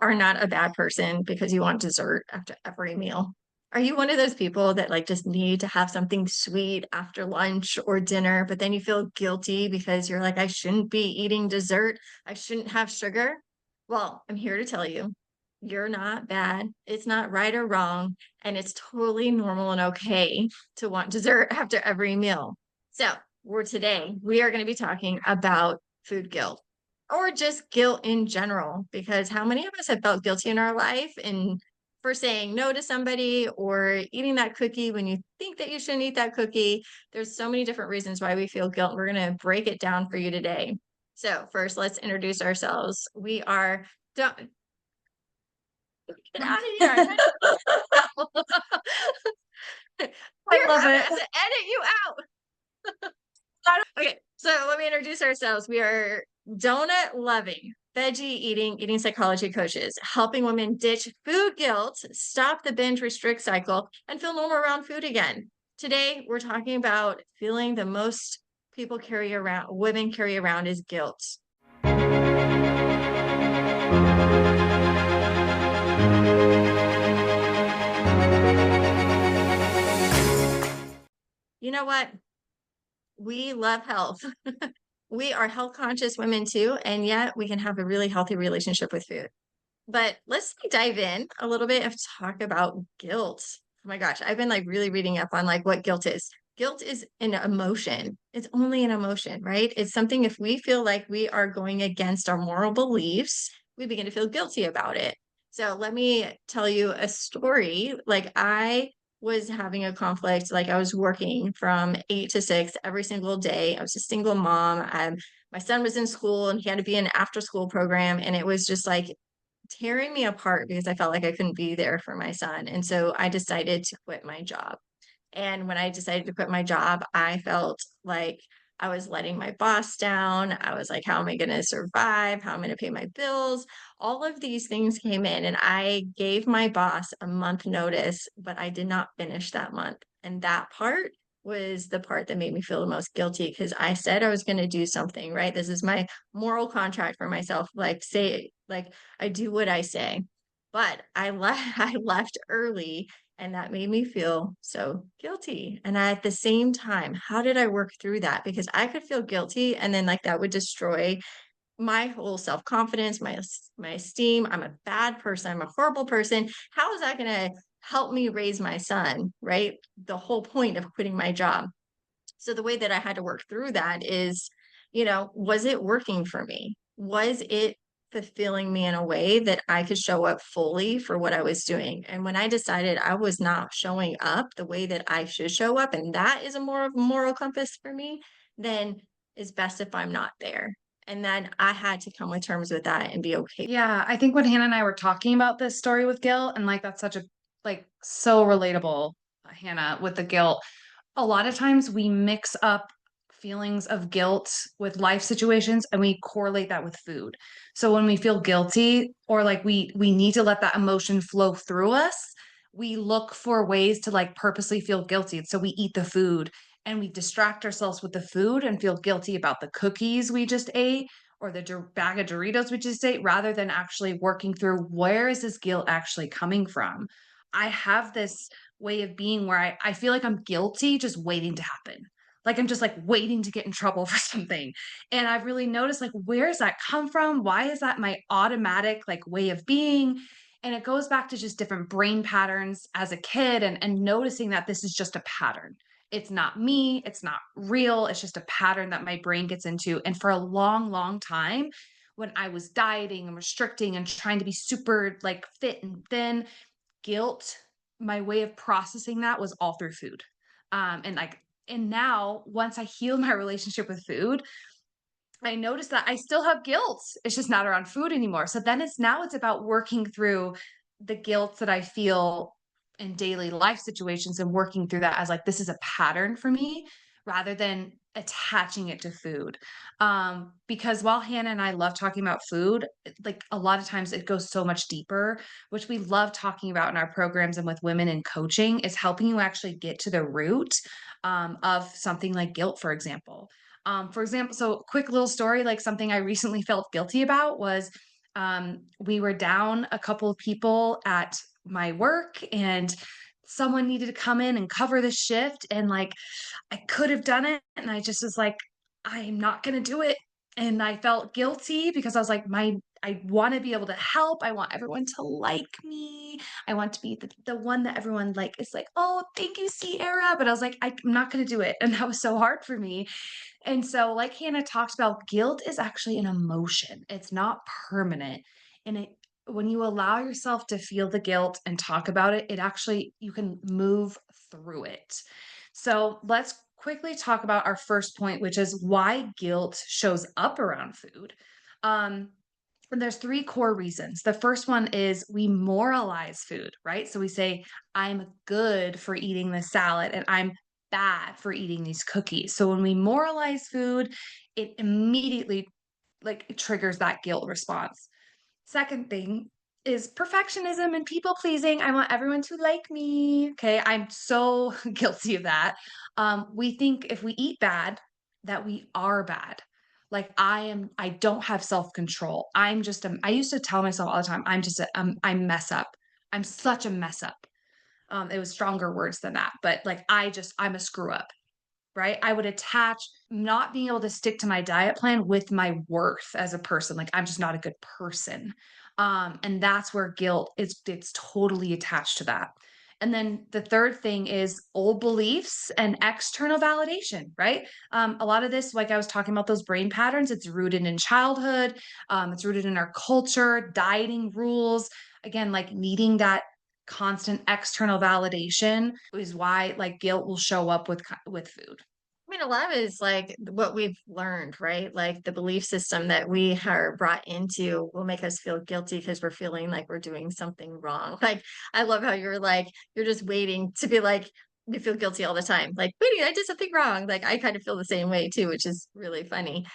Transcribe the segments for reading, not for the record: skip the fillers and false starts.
are not a bad person because you want dessert after every meal. Are you one of those people that like just need to have something sweet after lunch or dinner, but then you feel guilty because you're like, I shouldn't be eating dessert. I shouldn't have sugar. Well, I'm here to tell you, you're not bad. It's not right or wrong. And it's totally normal and okay to want dessert after every meal. So, we are going to be talking about food guilt or just guilt in general, because how many of us have felt guilty in our life and for saying no to somebody or eating that cookie when you think that you shouldn't eat that cookie? There's so many different reasons why we feel guilt. We're going to break it down for you today. So, first, let's introduce ourselves. We are done. Get out of here. I love I it. have to edit you out. Okay, so let me introduce ourselves. We are donut loving, veggie eating psychology coaches, helping women ditch food guilt, stop the binge restrict cycle, and feel normal around food again. Today, we're talking about feeling the most women carry around is guilt. You know what? We love health. We are health conscious women too, and yet we can have a really healthy relationship with food. But let's dive in a little bit of talk about guilt. Oh my gosh, I've been like really reading up on like what guilt is. Guilt is an emotion. It's only an emotion, right? It's something if we feel like we are going against our moral beliefs, we begin to feel guilty about it. So let me tell you a story. Like I was having a conflict, like I was working from 8 to 6 every single day. I was a single mom. My son was in school and he had to be in an after school program. And it was just like tearing me apart because I felt like I couldn't be there for my son. And so I decided to quit my job. And when I decided to quit my job, I felt like I was letting my boss down. I was like, how am I going to survive? How am I going to pay my bills? All of these things came in, and I gave my boss a month notice, but I did not finish that month. And that part was the part that made me feel the most guilty because I said I was going to do something, right? This is my moral contract for myself. Like I do what I say. But I left early, and that made me feel so guilty. And at the same time, how did I work through that? Because I could feel guilty and then like that would destroy my whole self-confidence, my esteem. I'm a bad person. I'm a horrible person. How is that going to help me raise my son, right? The whole point of quitting my job. So the way that I had to work through that is, was it working for me? Was it fulfilling me in a way that I could show up fully for what I was doing? And when I decided I was not showing up the way that I should show up, and that is a more of moral compass for me, then it's best if I'm not there. And then I had to come with terms with that and be okay. Yeah, I think when Hannah and I were talking about this story with guilt, and like that's such a so relatable, Hannah, with the guilt. A lot of times we mix up feelings of guilt with life situations and we correlate that with food. So when we feel guilty or like we need to let that emotion flow through us, we look for ways to like purposely feel guilty. So we eat the food and we distract ourselves with the food and feel guilty about the cookies we just ate or the bag of Doritos we just ate rather than actually working through where is this guilt actually coming from. I have this way of being where I feel like I'm guilty just waiting to happen. Like I'm just like waiting to get in trouble for something. And I've really noticed like where does that come from? Why is that my automatic like way of being? And it goes back to just different brain patterns as a kid and noticing that this is just a pattern. It's not me, it's not real, it's just a pattern that my brain gets into. And for a long, long time, when I was dieting and restricting and trying to be super like fit and thin, guilt, my way of processing that was all through food. And now once I healed my relationship with food, I noticed that I still have guilt. It's just not around food anymore. So then it's about working through the guilt that I feel in daily life situations and working through that as like this is a pattern for me rather than attaching it to food. Because while Hannah and I love talking about food, like a lot of times it goes so much deeper, which we love talking about in our programs and with women in coaching, is helping you actually get to the root of something like guilt, for example. So quick little story, like something I recently felt guilty about was We were down a couple of people at my work, and someone needed to come in and cover the shift. And like, I could have done it. And I just was like, I'm not going to do it. And I felt guilty because I was like, I want to be able to help. I want everyone to like me. I want to be the one that everyone like is like, oh, thank you, Sierra. But I was like, I'm not going to do it. And that was so hard for me. And so, like Hannah talks about, guilt is actually an emotion. It's not permanent. And it when you allow yourself to feel the guilt and talk about it, it actually you can move through it. So, let's quickly talk about our first point, which is why guilt shows up around food. Um, and there's three core reasons. The first one is we moralize food, right? So we say, I'm good for eating this salad and I'm bad for eating these cookies. So when we moralize food, it immediately like it triggers that guilt response. Second thing is perfectionism and people pleasing. I want everyone to like me. Okay. I'm so guilty of that. We think if we eat bad, that we are bad. Like I don't have self control. I used to tell myself all the time, I mess up. I'm such a mess up. It was stronger words than that, but like I'm a screw up, right? I would attach not being able to stick to my diet plan with my worth as a person. Like I'm just not a good person. And that's where guilt is it's totally attached to that. And then the third thing is old beliefs and external validation, right? A lot of this, like I was talking about those brain patterns, it's rooted in childhood, it's rooted in our culture, dieting rules. Again, like needing that constant external validation is why like guilt will show up with food. I mean, a lot of it is like what we've learned, right? Like the belief system that we are brought into will make us feel guilty because we're feeling like we're doing something wrong. Like, I love how you're like, you're just waiting to be like, you feel guilty all the time. Like, wait, I did something wrong. Like, I kind of feel the same way too, which is really funny.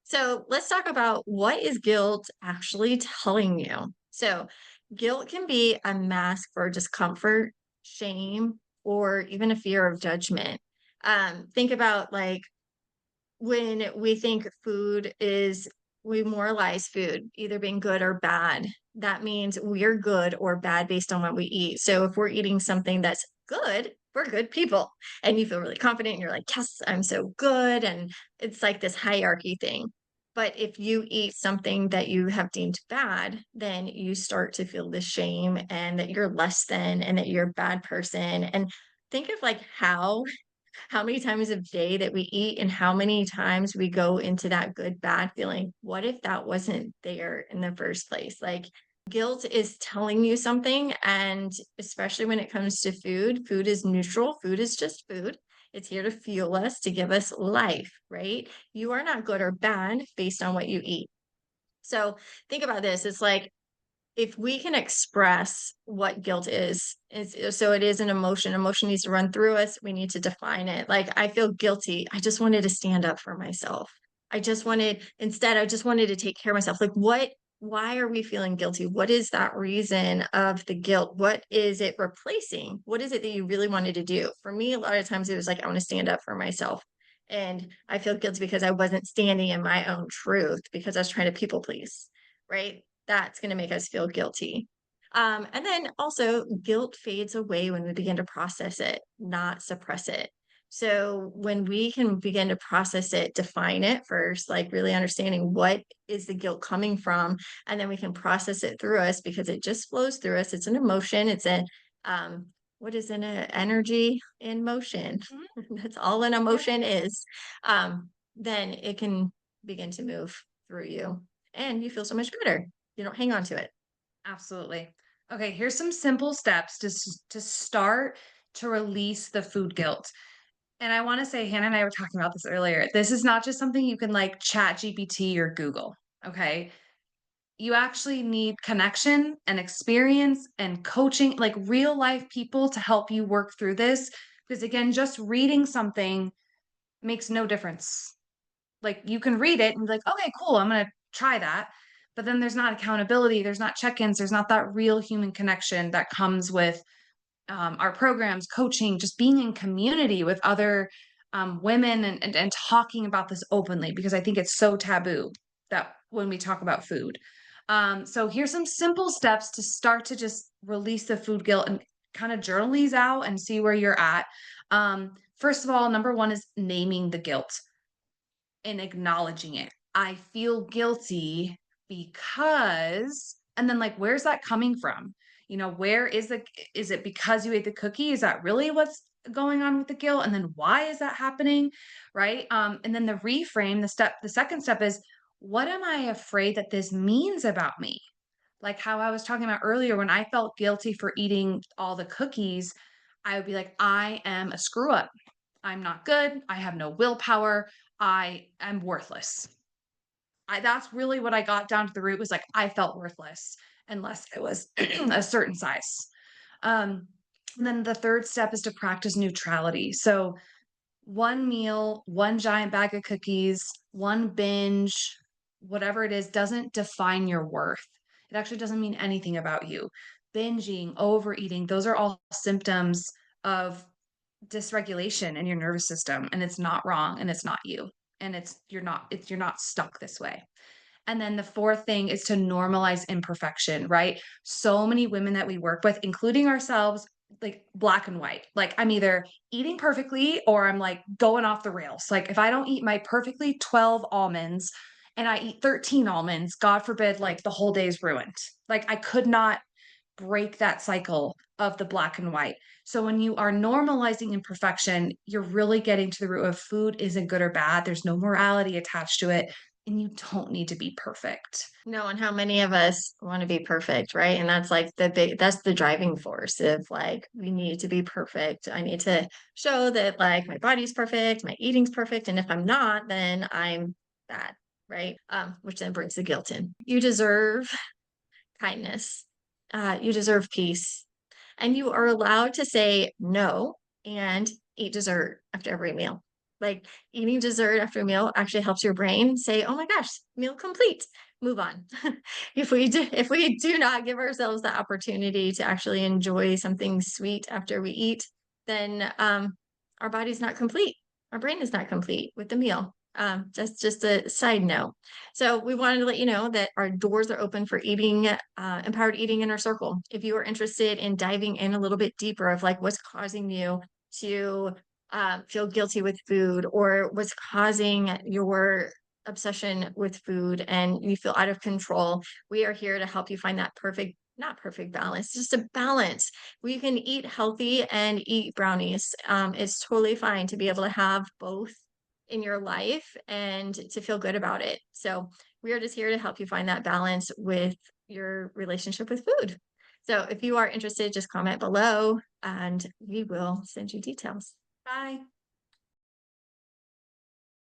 So let's talk about what is guilt actually telling you. So, guilt can be a mask for discomfort, shame, or even a fear of judgment. Think about like when we think food is we moralize food either being good or bad. That means we're good or bad based on what we eat. So if we're eating something that's good, we're good people, and you feel really confident and you're like, yes, I'm so good, and it's like this hierarchy thing. But if you eat something that you have deemed bad, then you start to feel the shame and that you're less than and that you're a bad person. And think of like how many times a day that we eat and how many times we go into that good bad feeling. What if that wasn't there in the first place? Like guilt is telling you something, and especially when it comes to food, food is neutral, food is just food. It's here to fuel us, to give us life, right? You are not good or bad based on what you eat. So think about this. It's like if we can express what guilt is so it is an emotion. Emotion needs to run through us. We need to define it. Like I feel guilty. I just wanted to stand up for myself. I just wanted to take care of myself. Like why are we feeling guilty? What is that reason of the guilt? What is it replacing? What is it that you really wanted to do? For me, a lot of times it was like, I want to stand up for myself. And I feel guilty because I wasn't standing in my own truth because I was trying to people please, right? That's going to make us feel guilty. And then also, guilt fades away when we begin to process it, not suppress it. So, when we can begin to process it, define it first, like really understanding what is the guilt coming from, and then we can process it through us because it just flows through us. It's an emotion, it's a what is an energy in motion? Mhm. That's all an Yep. emotion is. Then it can begin to move through you and you feel so much better. You don't hang on to it. Absolutely. Okay, here's some simple steps to start to release the food guilt. And I want to say, Hannah and I were talking about this earlier. This is not just something you can like chat GPT or Google. Okay. You actually need connection and experience and coaching, like real life people to help you work through this. Because again, just reading something makes no difference. Like you can read it and be like, okay, cool, I'm gonna try that. But then there's not accountability, there's not check-ins, there's not that real human connection that comes with our programs, coaching, just being in community with other women and talking about this openly because I think it's so taboo that when we talk about food. So here's some simple steps to start to just release the food guilt and kind of journal these out and see where you're at. First of all, number one is naming the guilt and acknowledging it. I feel guilty because, and then like, where's that coming from? Where is it because you ate the cookie? Is that really what's going on with the guilt? And then why is that happening? Right. And then the reframe, the second step is, what am I afraid that this means about me? Like how I was talking about earlier, when I felt guilty for eating all the cookies, I would be like, I am a screw up. I'm not good. I have no willpower. I am worthless. That's really what I got down to the root was like, I felt worthless unless I was a certain size. Um, and then the third step is to practice neutrality. So one meal, one giant bag of cookies, one binge, whatever it is, doesn't define your worth. It actually doesn't mean anything about you. Binging, overeating, those are all symptoms of dysregulation in your nervous system, and it's not wrong and it's not you. And you're not stuck this way. And then the fourth thing is to normalize imperfection, right? So many women that we work with, including ourselves, like black and white. Like I'm either eating perfectly or I'm like going off the rails. Like if I don't eat my perfectly 12 almonds and I eat 13 almonds, God forbid, like the whole day is ruined. Like I could not break that cycle of the black and white. So when you are normalizing imperfection, you're really getting to the root of food isn't good or bad. There's no morality attached to it, and you don't need to be perfect. No, and how many of us want to be perfect, right? And that's like that's the driving force of like, we need to be perfect. I need to show that like my body's perfect, my eating's perfect. And if I'm not, then I'm bad, right? Which then brings the guilt in. You deserve kindness. You deserve peace. And you are allowed to say no and eat dessert after every meal. Like eating dessert after a meal actually helps your brain say, "Oh my gosh, meal complete. Move on." If we do not give ourselves the opportunity to actually enjoy something sweet after we eat, then our body's not complete. Our brain is not complete with the meal. That's just a side note. So we wanted to let you know that our doors are open for eating, empowered eating in our circle. If you are interested in diving in a little bit deeper of like what's causing you to feel guilty with food or what's causing your obsession with food and you feel out of control, we are here to help you find that not perfect balance, just a balance where you can eat healthy and eat brownies. It's totally fine to be able to have both in your life and to feel good about it. So we are just here to help you find that balance with your relationship with food. So if you are interested, just comment below and we will send you details. Bye.